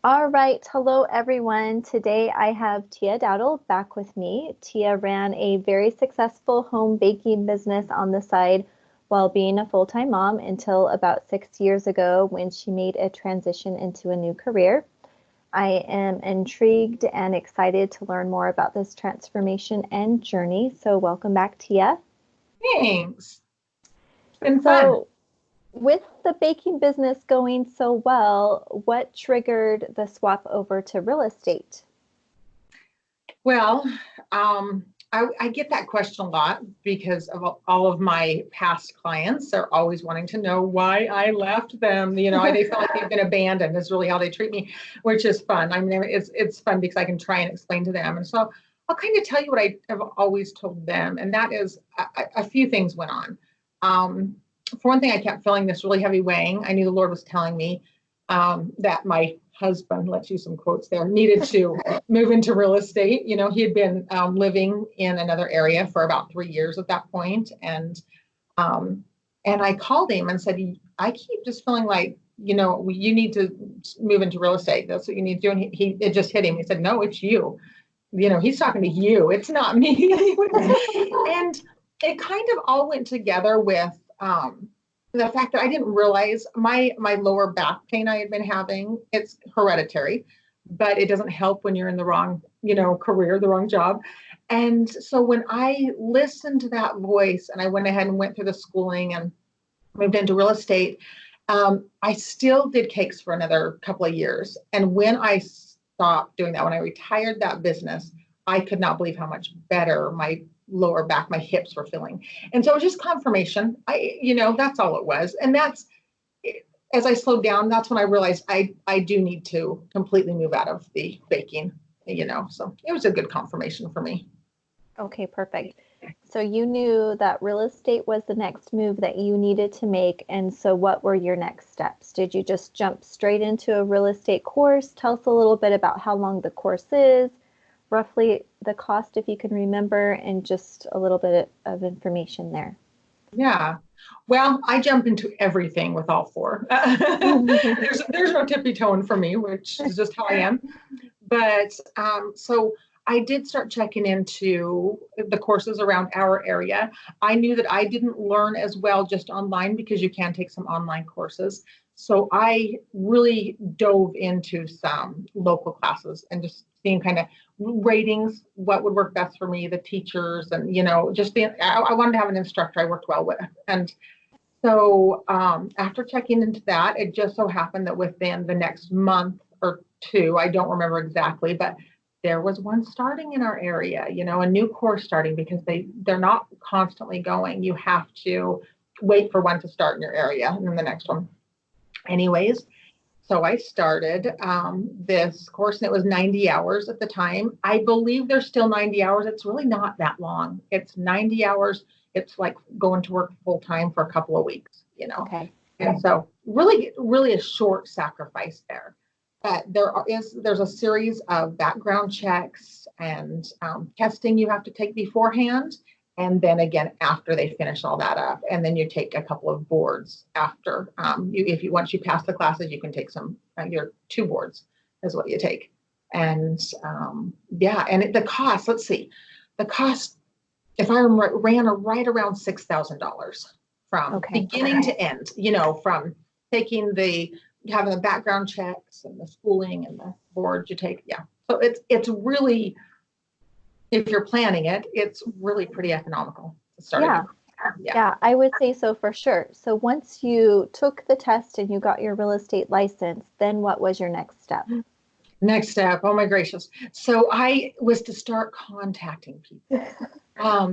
All right. Hello, everyone. Today I have Tia Dowdle back with me. Tia ran a very successful home baking business on the side while being a full-time mom until about 6 years ago when she made a transition into a new career. I am intrigued and excited to learn more about this transformation and journey. So, welcome back, Tia. Thanks. It's been fun. So, with the baking business going so well, what triggered the swap over to real estate? Well, I get that question a lot because of all of my past clients. They're always wanting to know why I left them. They feel like they've been abandoned is really how they treat me, which is fun. I mean, it's fun because I can try and explain to them. And so I'll kind of tell you what I have always told them, and that is a few things went on. For one thing, I kept feeling this really heavy weighing. I knew the Lord was telling me that my husband, let's use some quotes there, needed to move into real estate. He had been living in another area for about 3 years at that point. And I called him and said, I keep just feeling like, you need to move into real estate. That's what you need to do. And it just hit him. He said, no, it's you. He's talking to you. It's not me. And it kind of all went together with the fact that I didn't realize my lower back pain I had been having, it's hereditary, but it doesn't help when you're in the wrong, career, the wrong job. And so when I listened to that voice and I went ahead and went through the schooling and moved into real estate, I still did cakes for another couple of years. And when I stopped doing that, when I retired that business, I could not believe how much better my lower back, my hips were feeling. And so it was just confirmation. That's all it was. And that's, as I slowed down, that's when I realized I do need to completely move out of the baking, so it was a good confirmation for me. Okay, perfect. So you knew that real estate was the next move that you needed to make. And so what were your next steps? Did you just jump straight into a real estate course? Tell us a little bit about how long the course is, roughly the cost, if you can remember, and just a little bit of information there. Yeah. Well, I jump into everything with all four. There's no tippy toeing for me, which is just how I am. But so I did start checking into the courses around our area. I knew that I didn't learn as well just online because you can take some online courses. So I really dove into some local classes and just seeing kind of ratings, what would work best for me, the teachers, and I wanted to have an instructor I worked well with. And so after checking into that, it just so happened that within the next month or two, I don't remember exactly, but there was one starting in our area, a new course starting because they're not constantly going. You have to wait for one to start in your area and then the next one. Anyways, so I started this course, and it was 90 hours at the time. I believe there's still 90 hours. It's really not that long. It's 90 hours. It's like going to work full time for a couple of weeks, Okay. And so really, really a short sacrifice there. But there's a series of background checks and testing you have to take beforehand. And then again, after they finish all that up, and then you take a couple of boards after. Once you pass the classes, you can take your 2 boards is what you take. And and the cost, let's see, the cost, if I remember, ran right around $6,000 from beginning to end, from having the background checks and the schooling and the boards you take. Yeah. So it's really, if you're planning it, it's really pretty economical to start. Yeah, I would say so for sure. So once you took the test and you got your real estate license, then what was your next step? Next step, oh my gracious. So I was to start contacting people. I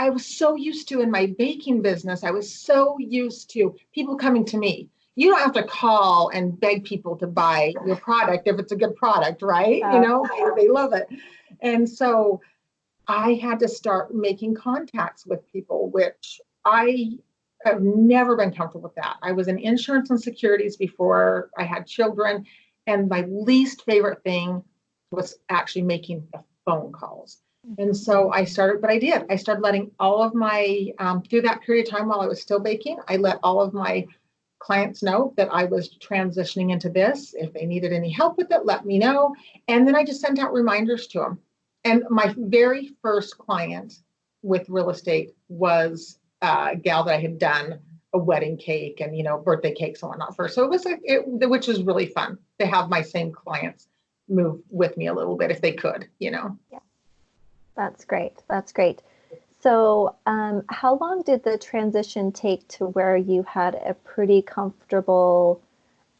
was so used to in my baking business, I was so used to people coming to me. You don't have to call and beg people to buy your product if it's a good product, right? They love it. And so I had to start making contacts with people, which I have never been comfortable with that. I was in insurance and securities before I had children, and my least favorite thing was actually making the phone calls. And so I started letting all of my, through that period of time while I was still baking, I let all of my clients know that I was transitioning into this. If they needed any help with it, let me know. And then I just sent out reminders to them. And my very first client with real estate was a gal that I had done a wedding cake and, birthday cakes and whatnot for. So it was which was really fun to have my same clients move with me a little bit if they could. Yeah, that's great. That's great. So, how long did the transition take to where you had a pretty comfortable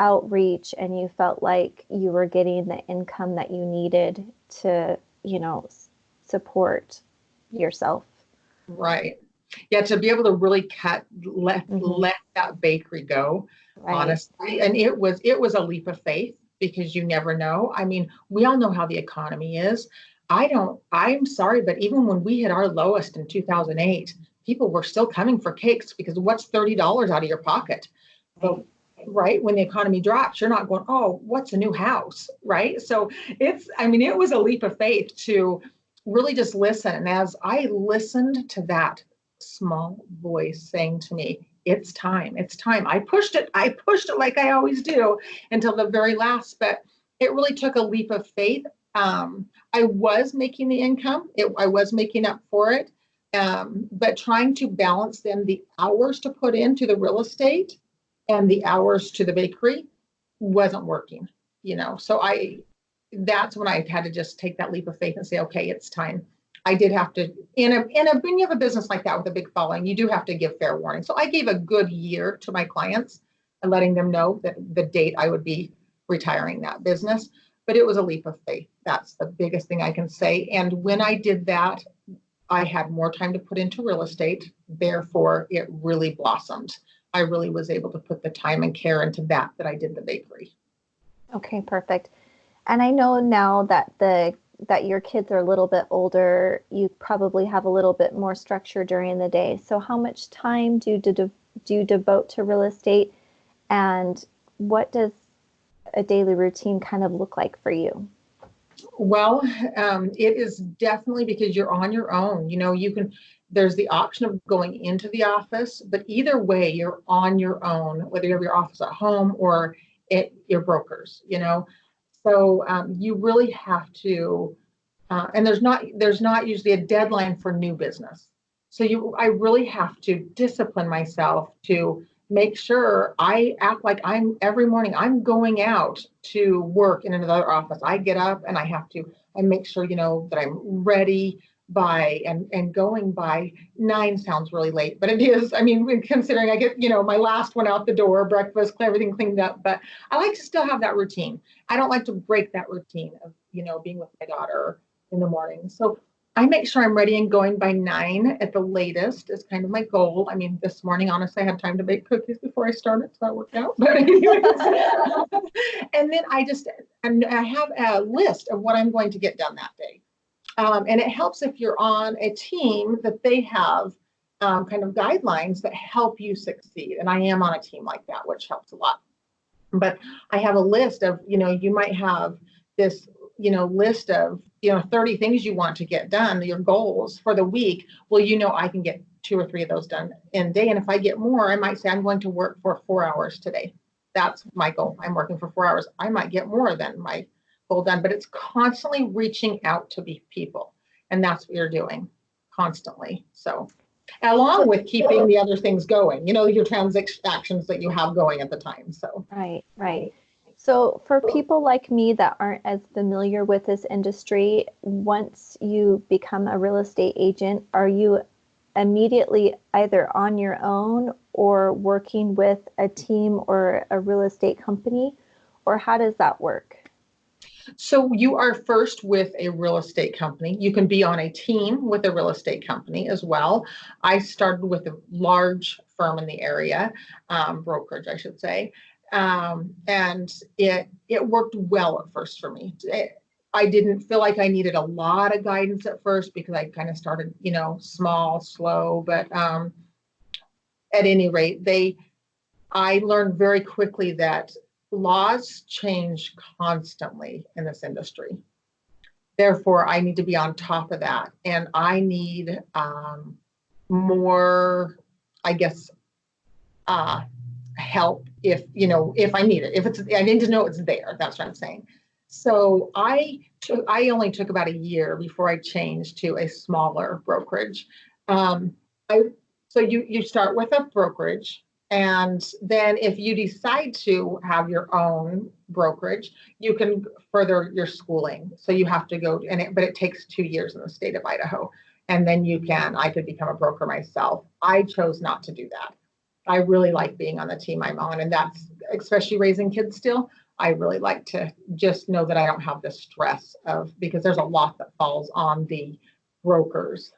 outreach and you felt like you were getting the income that you needed to, support yourself? Right. Yeah, to be able to really let that bakery go, Right. honestly. And it was a leap of faith because you never know. I mean, we all know how the economy is. I'm sorry, but even when we hit our lowest in 2008, people were still coming for cakes because what's $30 out of your pocket? But right when the economy drops, you're not going, oh, what's a new house? Right. So it was a leap of faith to really just listen. And as I listened to that small voice saying to me, it's time, I pushed it like I always do until the very last, but it really took a leap of faith. I was making the income, I was making up for it, but trying to balance then the hours to put into the real estate and the hours to the bakery wasn't working. So that's when I had to just take that leap of faith and say, okay, it's time. I did have to, when you have a business like that with a big following, you do have to give fair warning. So I gave a good year to my clients and letting them know that the date I would be retiring that business, but it was a leap of faith. That's the biggest thing I can say. And when I did that, I had more time to put into real estate. Therefore, it really blossomed. I really was able to put the time and care into that I did the bakery. Okay, perfect. And I know now that that your kids are a little bit older, you probably have a little bit more structure during the day. So how much time do you devote to real estate, and what does a daily routine kind of look like for you? Well, it is definitely because you're on your own. There's the option of going into the office, but either way, you're on your own, whether you have your office at home or at your brokers. So you really have to, and there's not usually a deadline for new business. So I really have to discipline myself to make sure I act like every morning I'm going out to work in another office. I get up and I make sure, that I'm ready by and going by 9 sounds really late, but it is. I mean, considering I get, my last one out the door, breakfast, everything cleaned up, but I like to still have that routine. I don't like to break that routine of, being with my daughter in the morning. So I make sure I'm ready and going by 9 at the latest is kind of my goal. I mean, this morning, honestly, I had time to bake cookies before I started, so that worked out. But anyways, and then I have a list of what I'm going to get done that day. And it helps if you're on a team that they have kind of guidelines that help you succeed. And I am on a team like that, which helps a lot. But I have a list of, you might have this, list of, 30 things you want to get done, your goals for the week. Well, I can get 2 or 3 of those done in a day. And if I get more, I might say I'm going to work for 4 hours today. That's my goal. I'm working for 4 hours. I might get more than my goal done, but it's constantly reaching out to people. And that's what you're doing constantly. So along with keeping the other things going, your transactions that you have going at the time. So Right. So for people like me that aren't as familiar with this industry, once you become a real estate agent, are you immediately either on your own or working with a team or a real estate company, or how does that work? So you are first with a real estate company. You can be on a team with a real estate company as well. I started with a large firm in the area, brokerage, I should say. And it worked well at first for me. I didn't feel like I needed a lot of guidance at first because I kind of started, small, slow, but at any rate, I learned very quickly that laws change constantly in this industry. Therefore, I need to be on top of that. And I need more, I guess, help if I need it. If it's, I need to know it's there. That's what I'm saying. So I only took about a year before I changed to a smaller brokerage. Um, I so you start with a brokerage, and then if you decide to have your own brokerage, you can further your schooling. So you have to go, but it takes 2 years in the state of Idaho, and then I could become a broker myself. I chose not to do that. I really like being on the team I'm on, and that's especially raising kids still. I really like to just know that I don't have the stress of, because there's a lot that falls on the brokers,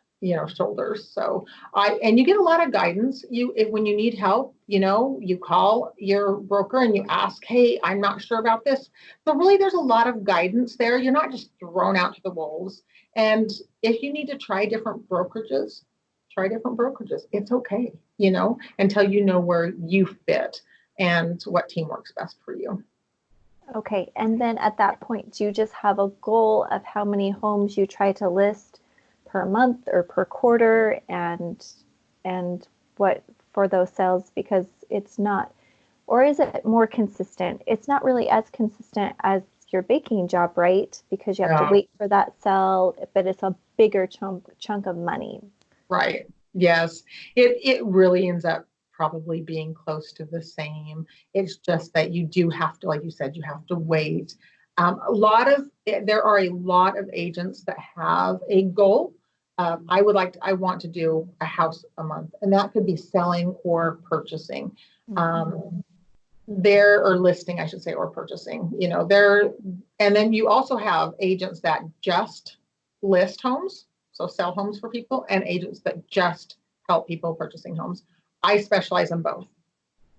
shoulders. So and you get a lot of guidance. When you need help, you call your broker and you ask, hey, I'm not sure about this. So really there's a lot of guidance there. You're not just thrown out to the wolves. And if you need to try different brokerages, It's okay, until you know where you fit and what team works best for you. Okay. And then at that point, do you just have a goal of how many homes you try to list per month or per quarter, and what for those sales? Because it's not, or is it more consistent? It's not really as consistent as your baking job, right? Because you have to wait for that sale, but it's a bigger chunk of money. Right. Yes. It really ends up probably being close to the same. It's just that you do have to, like you said, you have to wait. There are a lot of agents that have a goal. I want to do a house a month, and that could be selling or purchasing. Or listing, I should say, or purchasing. And then you also have agents that just list homes, so sell homes for people, and agents that just help people purchasing homes. I specialize in both.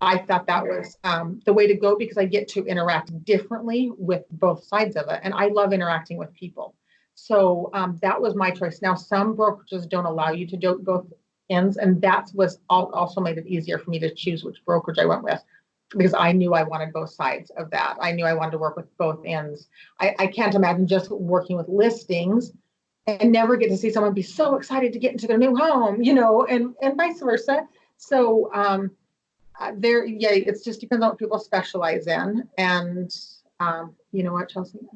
I thought that was the way to go, because I get to interact differently with both sides of it. And I love interacting with people. So that was my choice. Now, some brokerages don't allow you to do both ends. And that was also made it easier for me to choose which brokerage I went with, because I knew I wanted both sides of that. I knew I wanted to work with both ends. I can't imagine just working with listings and never get to see someone be so excited to get into their new home, and vice versa. So it just depends on what people specialize in. And you know what, Chelsie?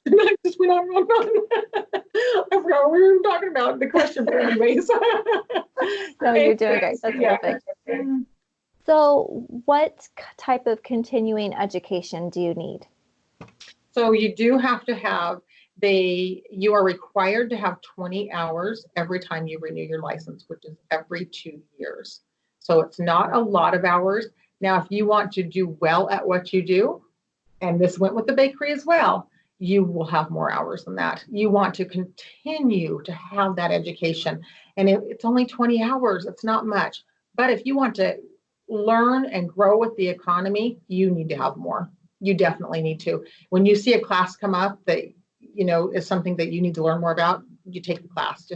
I just went on. I forgot what we were talking about, the question, but anyways. No, you're doing great. That's perfect. So what type of continuing education do you need? So you do have to have, you are required to have 20 hours every time you renew your license, which is every 2 years. So it's not a lot of hours. Now, if you want to do well at what you do, and this went with the bakery as well, you will have more hours than that. You want to continue to have that education. And it's only 20 hours. It's not much. But if you want to learn and grow with the economy, you need to have more. You definitely need to. When you see a class come up that, is something that you need to learn more about, you take the class.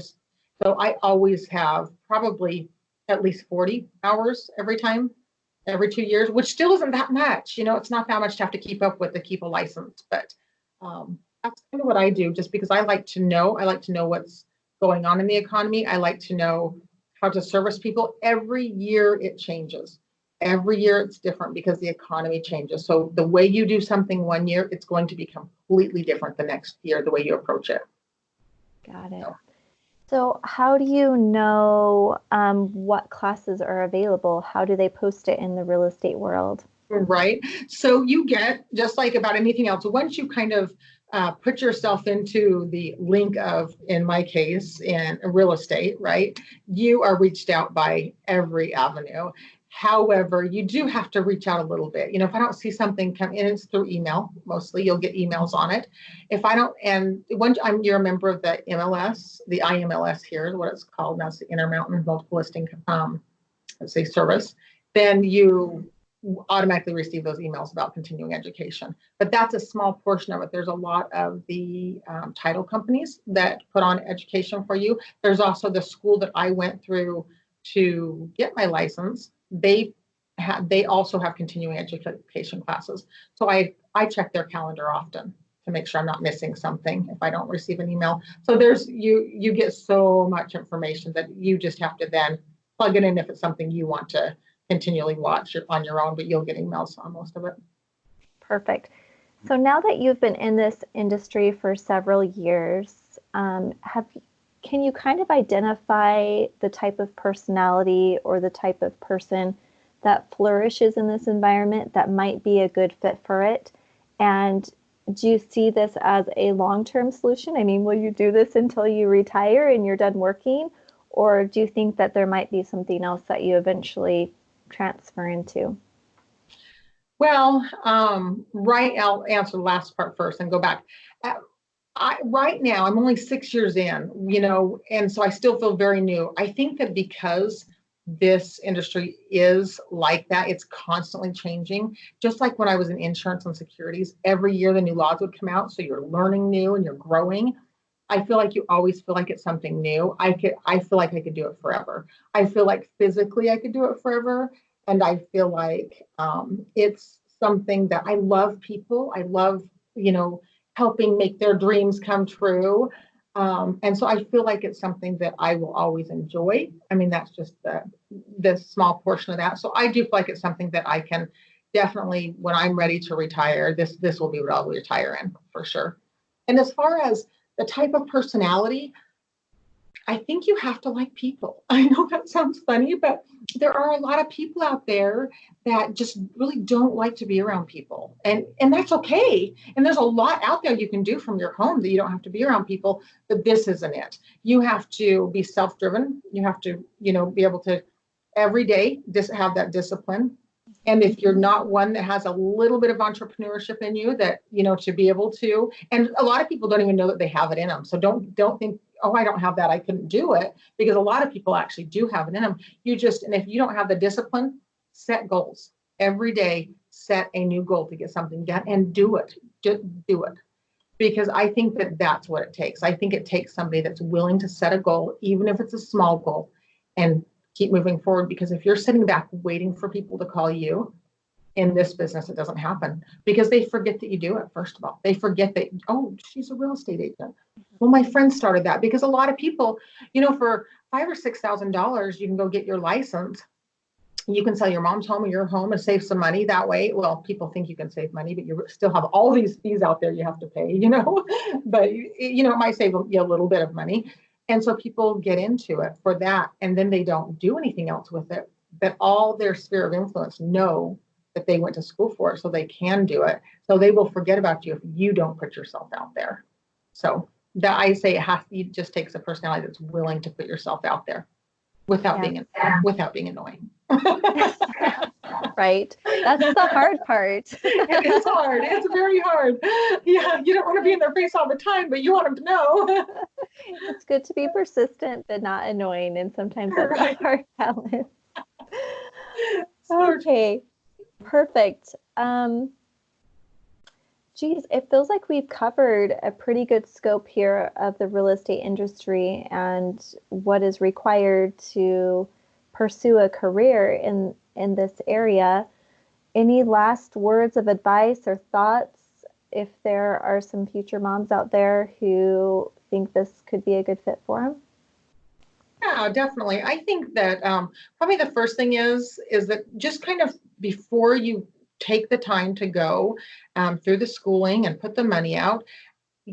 So I always have probably at least 40 hours every 2 years, which still isn't that much. It's not that much to have to keep up with to keep a license, but that's kind of what I do, just because I like to know what's going on in the economy. I like to know how to service people. Every year it changes. Every year it's different because the economy changes. So the way you do something one year, it's going to be completely different the next year, the way you approach it. Got it. So how do you know what classes are available? How do they post it in the real estate world? Right. So you get, just like about anything else, once you kind of put yourself into the link of, in my case, in real estate, right, you are reached out by every avenue. However, you do have to reach out a little bit. If I don't see something come in, it's through email. Mostly you'll get emails on it. If I don't, and when you're a member of the MLS, the IMLS here is what it's called. That's the Intermountain Multiple Listing, let's say, service. Then you automatically receive those emails about continuing education. But that's a small portion of it. There's a lot of the title companies that put on education for you. There's also the school that I went through to get my license. They also have continuing education classes. So I check their calendar often to make sure I'm not missing something if I don't receive an email. So you get so much information that you just have to then plug it in if it's something you want to continually watch it on your own, but you'll get emails on most of it. Perfect. So now that you've been in this industry for several years, can you kind of identify the type of personality or the type of person that flourishes in this environment that might be a good fit for it? And do you see this as a long-term solution? I mean, will you do this until you retire and you're done working? Or do you think that there might be something else that you eventually transfer into? Well, I'll answer the last part first and go back. Right now, I'm only 6 years in, and so I still feel very new. I think that because this industry is like that, it's constantly changing. Just like when I was in insurance and securities, every year the new laws would come out. So you're learning new and you're growing. I feel like you always feel like it's something new. I feel like I could do it forever. I feel like physically I could do it forever. And I feel like it's something that I love people. I love, helping make their dreams come true. And so I feel like it's something that I will always enjoy. I mean, that's just the small portion of that. So I do feel like it's something that I can definitely, when I'm ready to retire, this will be what I'll retire in for sure. And as far as the type of personality, I think you have to like people. I know that sounds funny, but there are a lot of people out there that just really don't like to be around people. And that's okay. And there's a lot out there you can do from your home that you don't have to be around people, but this isn't it. You have to be self-driven. You have to, be able to every day just have that discipline. And if you're not one that has a little bit of entrepreneurship in you, that, to be able to, and a lot of people don't even know that they have it in them. So don't think, oh, I don't have that, I couldn't do it, because a lot of people actually do have it in them. And if you don't have the discipline, set goals every day, set a new goal to get something done and do it. Just do it. Because I think that that's what it takes. I think it takes somebody that's willing to set a goal, even if it's a small goal, and keep moving forward. Because if you're sitting back waiting for people to call you, in this business, it doesn't happen, because they forget that you do it. First of all, they forget that, oh, she's a real estate agent. Well, my friend started that, because a lot of people, for $5,000 or $6,000, you can go get your license. You can sell your mom's home or your home and save some money that way. Well, people think you can save money, but you still have all these fees out there you have to pay, but it might save you a little bit of money. And so people get into it for that, and then they don't do anything else with it. But all their sphere of influence know that they went to school for it, so they can do it. So they will forget about you if you don't put yourself out there. So that, I say, it just takes a personality that's willing to put yourself out there without being annoying. Right. That's the hard part. It is hard. It's very hard. Yeah, you don't want to be in their face all the time, but you want them to know. It's good to be persistent, but not annoying. And sometimes that's a hard balance. Okay, perfect. Geez, it feels like we've covered a pretty good scope here of the real estate industry and what is required to pursue a career in this area. Any last words of advice or thoughts if there are some future moms out there who think this could be a good fit for them? Yeah, definitely. I think that probably the first thing is that just kind of before you take the time to go through the schooling and put the money out,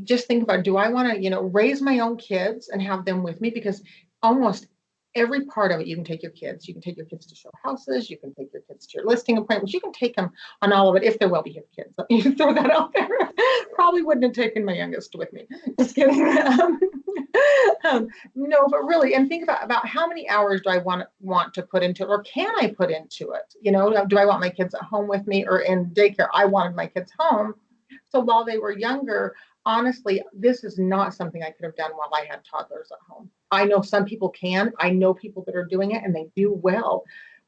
just think about, do I want to, raise my own kids and have them with me? Because almost every part of it, you can take your kids. You can take your kids to show houses. You can take your kids to your listing appointments. You can take them on all of it if they're well-behaved kids. Let me throw that out there. Probably wouldn't have taken my youngest with me. Just kidding. No, but really, and think about how many hours do I want to put into it, or can I put into it? Do I want my kids at home with me or in daycare? I wanted my kids home. So while they were younger, honestly, this is not something I could have done while I had toddlers at home. I know some people can. I know people that are doing it and they do well.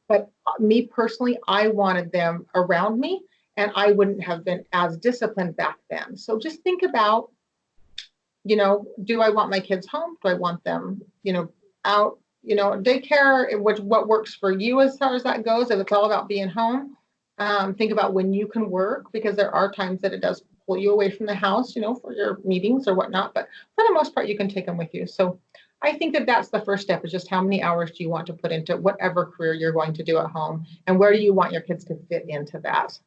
But me personally, I wanted them around me, and I wouldn't have been as disciplined back then. So just think about, do I want my kids home? Do I want them, out, daycare? What works for you as far as that goes? If it's all about being home, think about when you can work, because there are times that it does pull you away from the house, for your meetings or whatnot. But for the most part, you can take them with you. So I think that that's the first step, is just how many hours do you want to put into whatever career you're going to do at home, and where do you want your kids to fit into that,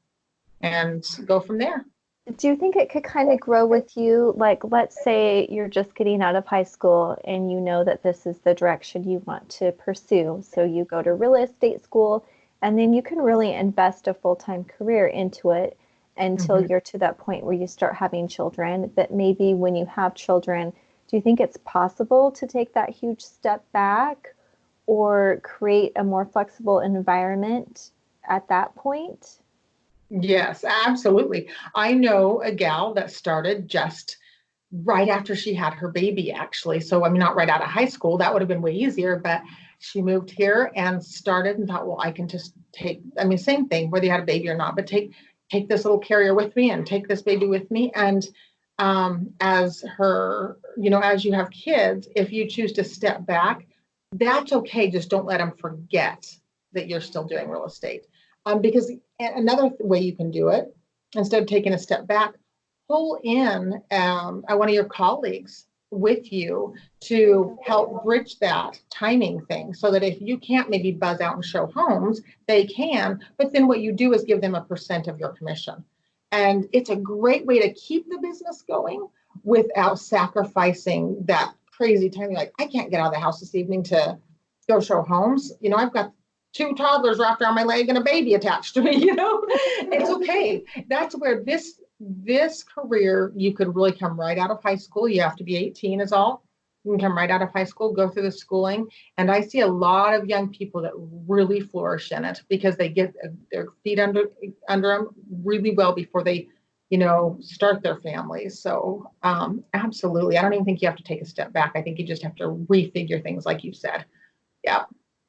and go from there. Do you think it could kind of grow with you? Like, let's say you're just getting out of high school and you know that this is the direction you want to pursue. So you go to real estate school and then you can really invest a full-time career into it until Mm-hmm. you're to that point where you start having children. But maybe when you have children, do you think it's possible to take that huge step back or create a more flexible environment at that point? Yes, absolutely. I know a gal that started just right after she had her baby, actually. So, I mean, not right out of high school. That would have been way easier, but she moved here and started and thought, well, I can just take, I mean, same thing, whether you had a baby or not, but take this little carrier with me and take this baby with me. And as her, as you have kids, if you choose to step back, that's okay. Just don't let them forget that you're still doing real estate. Because another way you can do it, instead of taking a step back, pull in one of your colleagues with you to help bridge that timing thing, so that if you can't maybe buzz out and show homes, they can. But then what you do is give them a percent of your commission. And it's a great way to keep the business going without sacrificing that crazy time. Like, I can't get out of the house this evening to go show homes. I've got two toddlers wrapped around my leg and a baby attached to me. It's okay. That's where this career, you could really come right out of high school. You have to be 18 is all. You can come right out of high school, go through the schooling. And I see a lot of young people that really flourish in it because they get their feet under them really well before they, start their families. So absolutely. I don't even think you have to take a step back. I think you just have to refigure things like you said. Yeah.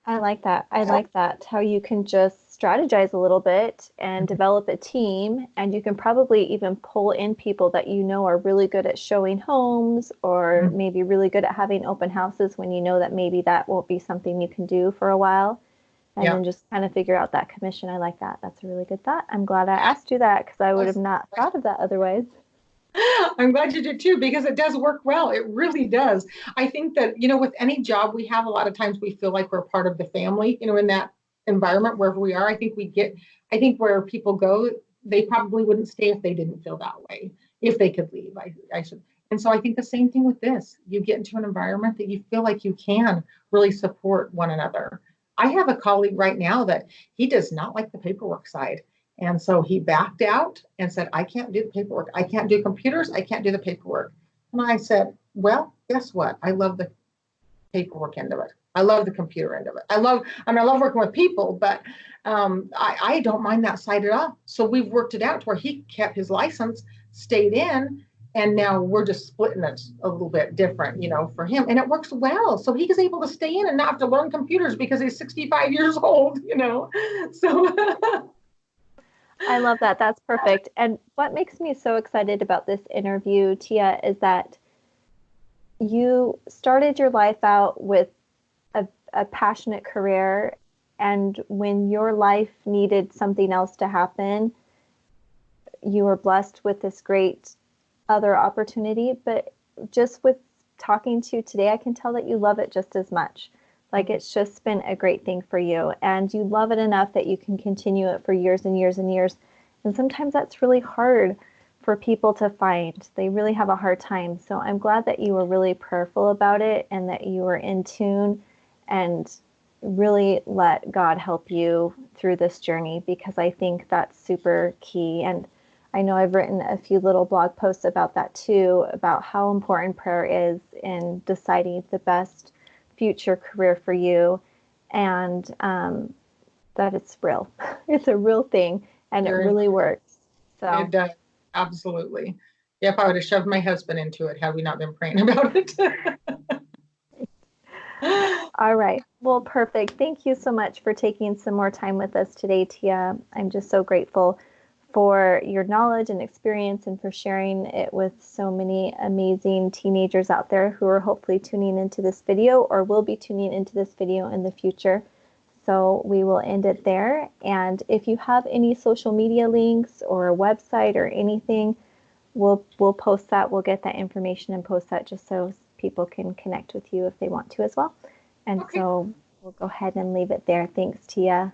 I like that. I like that. How you can just strategize a little bit and develop a team, and you can probably even pull in people that you know are really good at showing homes or maybe really good at having open houses when you know that maybe that won't be something you can do for a while. And Yeah. then just kind of figure out that commission. I like that. That's a really good thought. I'm glad I asked you that because I would have not thought of that otherwise. I'm glad you did too, because it does work well. It really does. I think that, with any job we have, a lot of times we feel like we're part of the family, in that environment, wherever we are. I think where people go, they probably wouldn't stay if they didn't feel that way, if they could leave. I should. And so I think the same thing with this. You get into an environment that you feel like you can really support one another. I have a colleague right now that he does not like the paperwork side. And so he backed out and said, I can't do the paperwork. I can't do computers. I can't do the paperwork. And I said, well, guess what? I love the paperwork end of it. I love the computer end of it. I love working with people, but I don't mind that side at all. So we've worked it out to where he kept his license, stayed in, and now we're just splitting it a little bit different, for him. And it works well. So he is able to stay in and not have to learn computers because he's 65 years old, So I love that. That's perfect. And what makes me so excited about this interview, Tia, is that you started your life out with a passionate career. And when your life needed something else to happen, you were blessed with this great other opportunity. But just with talking to you today, I can tell that you love it just as much. Like, it's just been a great thing for you, and you love it enough that you can continue it for years and years and years. And sometimes that's really hard for people to find. They really have a hard time. So I'm glad that you were really prayerful about it and that you were in tune and really let God help you through this journey, because I think that's super key. And I know I've written a few little blog posts about that too, about how important prayer is in deciding the best future career for you, and that it's real. It's a real thing, and it really works. So it does. Absolutely. Yeah, if I would have shoved my husband into it, had we not been praying about it. all right. Well, perfect. Thank you so much for taking some more time with us today, Tia. I'm just so grateful for your knowledge and experience and for sharing it with so many amazing teenagers out there who are hopefully tuning into this video or will be tuning into this video in the future. So we will end it there. And if you have any social media links or a website or anything, we'll post that. We'll get that information and post that just so people can connect with you if they want to as well. And Okay. so we'll go ahead and leave it there. Thanks, Tia.